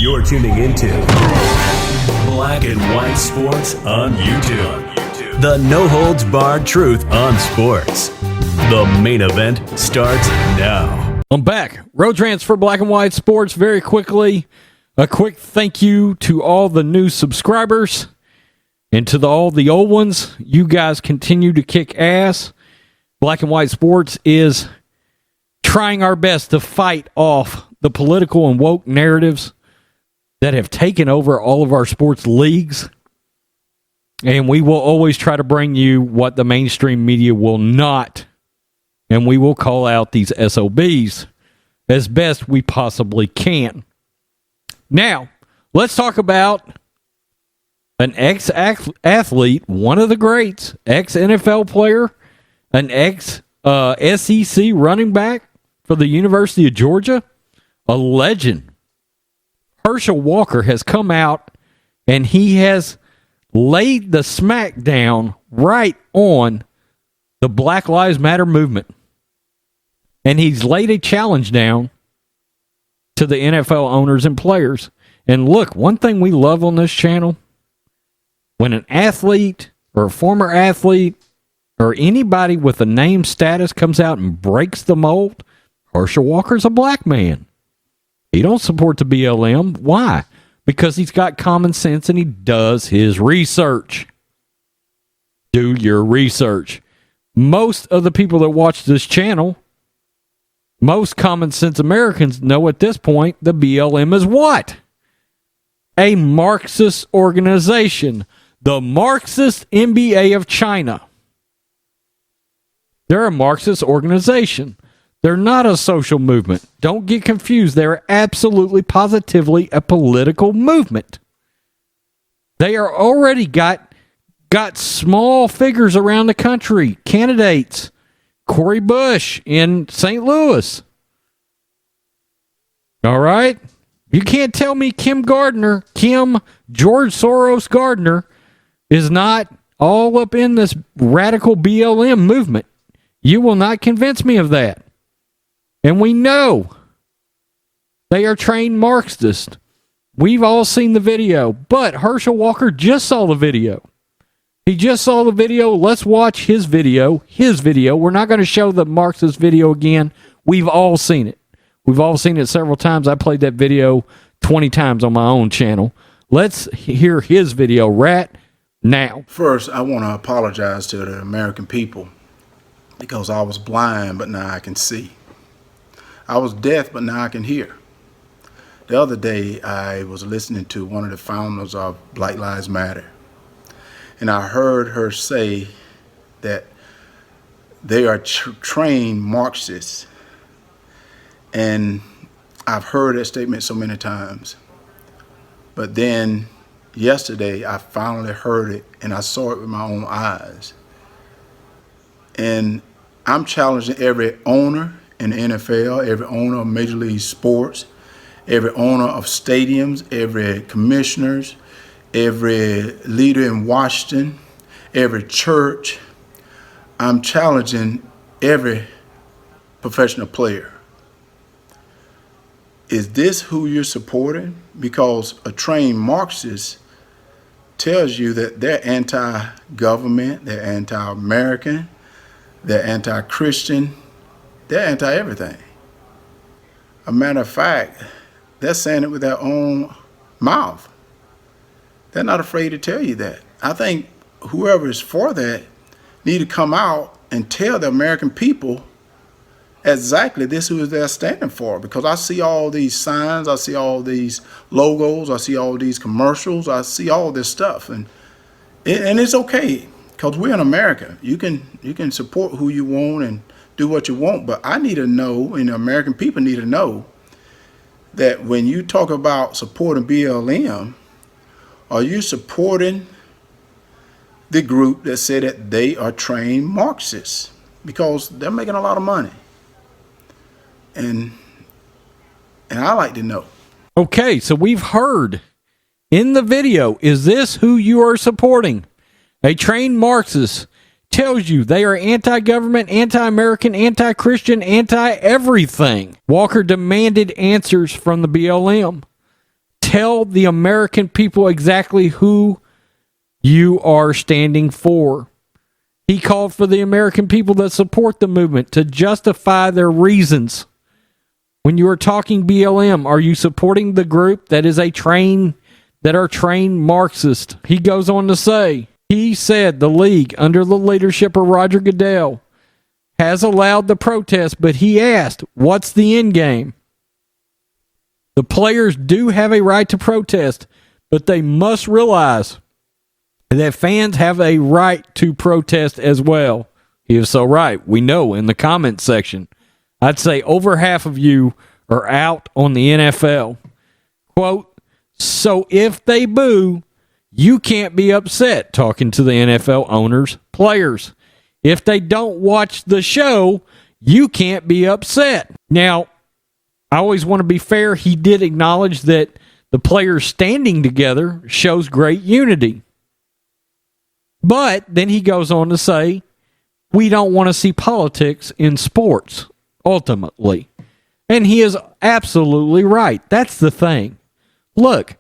You're tuning into Black and White Sports on YouTube. The no-holds-barred truth on sports. The main event starts now. I'm back. Road Transfer Black and White Sports. Very quickly, a quick thank you to all the new subscribers and to all the old ones. You guys continue to kick ass. Black and White Sports is trying our best to fight off the political and woke narratives that have taken over all of our sports leagues. And we will always try to bring you what the mainstream media will not. And we will call out these SOBs as best we possibly can. Now, let's talk about an ex-athlete, one of the greats, ex-NFL player, an ex-SEC running back for the University of Georgia, a legend. Hershel Walker has come out and he has laid the smackdown right on the Black Lives Matter movement. And he's laid a challenge down to the NFL owners and players. And look, one thing we love on this channel, when an athlete or a former athlete or anybody with a name status comes out and breaks the mold, Hershel Walker's a black man. He don't support the BLM. Why? Because he's got common sense and he does his research. Do your research. Most of the people that watch this channel, most common sense Americans know at this point the BLM is what? A Marxist organization. The Marxist MBA of China. They're a Marxist organization. They're not a social movement. Don't get confused. They're absolutely, positively a political movement. They are already got small figures around the country. Candidates. Cori Bush in St. Louis. All right? You can't tell me Kim George Soros Gardner, is not all up in this radical BLM movement. You will not convince me of that. And we know they are trained Marxists. We've all seen the video, but Hershel Walker just saw the video. He just saw the video. Let's watch his video. We're not going to show the Marxist video again. We've all seen it. We've all seen it several times. I played that video 20 times on my own channel. Let's hear his video right now. First, I want to apologize to the American people because I was blind, but now I can see. I was deaf, but now I can hear. The other day, I was listening to one of the founders of Black Lives Matter, and I heard her say that they are trained Marxists. And I've heard that statement so many times. But then yesterday, I finally heard it, and I saw it with my own eyes. And I'm challenging every owner in the NFL, every owner of Major League Sports, every owner of stadiums, every commissioners, every leader in Washington, every church. I'm challenging every professional player. Is this who you're supporting? Because a trained Marxist tells you that they're anti-government, they're anti-American, they're anti-Christian, they're anti-everything. A matter of fact, they're saying it with their own mouth. They're not afraid to tell you that. I think whoever is for that need to come out and tell the American people exactly this who they're standing for. Because I see all these signs, I see all these logos, I see all these commercials, I see all this stuff. And it's okay, because we're in America. You can support who you want and do what you want, but I need to know, and the American people need to know, that when you talk about supporting BLM, are you supporting the group that said that they are trained Marxists? Because they're making a lot of money. And I like to know. Okay, so we've heard in the video, is this who you are supporting? A trained Marxist tells you they are anti-government, anti-American, anti-Christian, anti-everything. Walker demanded answers from the BLM. tell the American people exactly who you are standing for. He called for the American people that support the movement to justify their reasons. When you are talking BLM, are you supporting the group that are trained Marxist? He goes on to say, he said the league, under the leadership of Roger Goodell, has allowed the protest, but he asked, what's the end game? The players do have a right to protest, but they must realize that fans have a right to protest as well. He is so right. We know in the comment section, I'd say over half of you are out on the NFL. Quote, so if they boo, you can't be upset, talking to the NFL owners, players. If they don't watch the show, you can't be upset. Now, I always want to be fair. He did acknowledge that the players standing together shows great unity. But then he goes on to say, we don't want to see politics in sports, ultimately. And he is absolutely right. That's the thing. Look,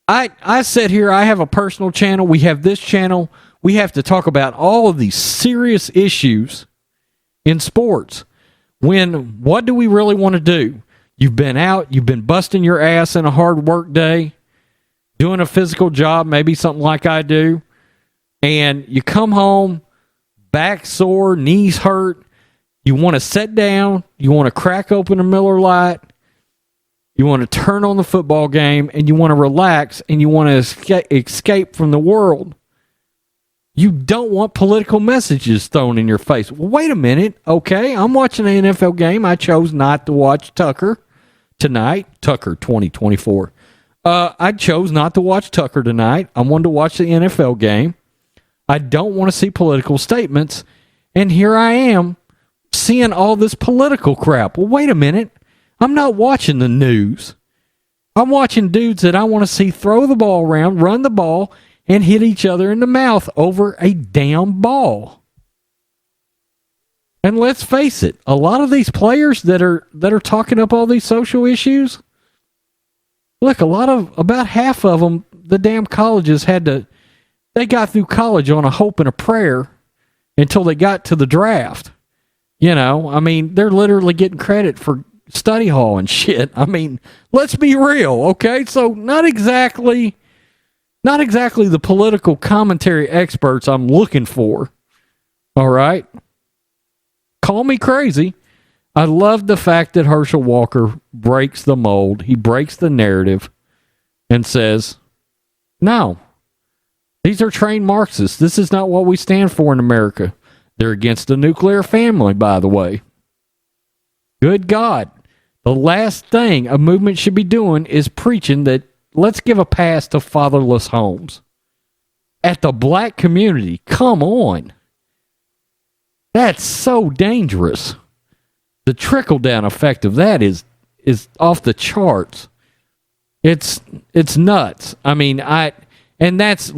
I sit here, I have a personal channel. We have this channel. We have to talk about all of these serious issues in sports. What do we really want to do? You've been out, you've been busting your ass in a hard work day, doing a physical job, maybe something like I do, and you come home, back sore, knees hurt, you want to sit down, you want to crack open a Miller Lite, you want to turn on the football game, and you want to relax, and you want to escape from the world. You don't want political messages thrown in your face. Well, wait a minute. Okay, I'm watching an NFL game. I chose not to watch Tucker tonight. Tucker 2024. I chose not to watch Tucker tonight. I wanted to watch the NFL game. I don't want to see political statements. And here I am seeing all this political crap. Well, wait a minute. I'm not watching the news. I'm watching dudes that I want to see throw the ball around, run the ball, and hit each other in the mouth over a damn ball. And let's face it, a lot of these players that are talking up all these social issues, look, about half of them, the damn colleges they got through college on a hope and a prayer until they got to the draft. You know, I mean, they're literally getting credit for study hall and shit. I mean, let's be real, okay? So not exactly the political commentary experts I'm looking for. All right? Call me crazy. I love the fact that Herschel Walker breaks the mold. He breaks the narrative and says, no, these are trained Marxists. This is not what we stand for in America. They're against the nuclear family, by the way. Good God. The last thing a movement should be doing is preaching that let's give a pass to fatherless homes. At the black community, come on. That's so dangerous. The trickle-down effect of that is off the charts. It's nuts. I mean, that's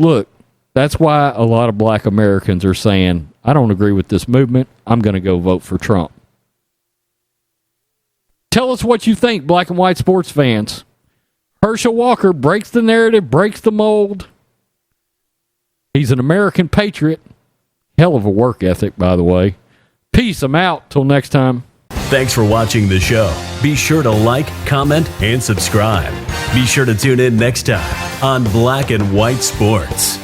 why a lot of black Americans are saying, I don't agree with this movement. I'm going to go vote for Trump. Tell us what you think, black and white sports fans. Herschel Walker breaks the narrative, breaks the mold. He's an American patriot. Hell of a work ethic, by the way. Peace. I'm out. Till next time. Thanks for watching the show. Be sure to like, comment, and subscribe. Be sure to tune in next time on Black and White Sports.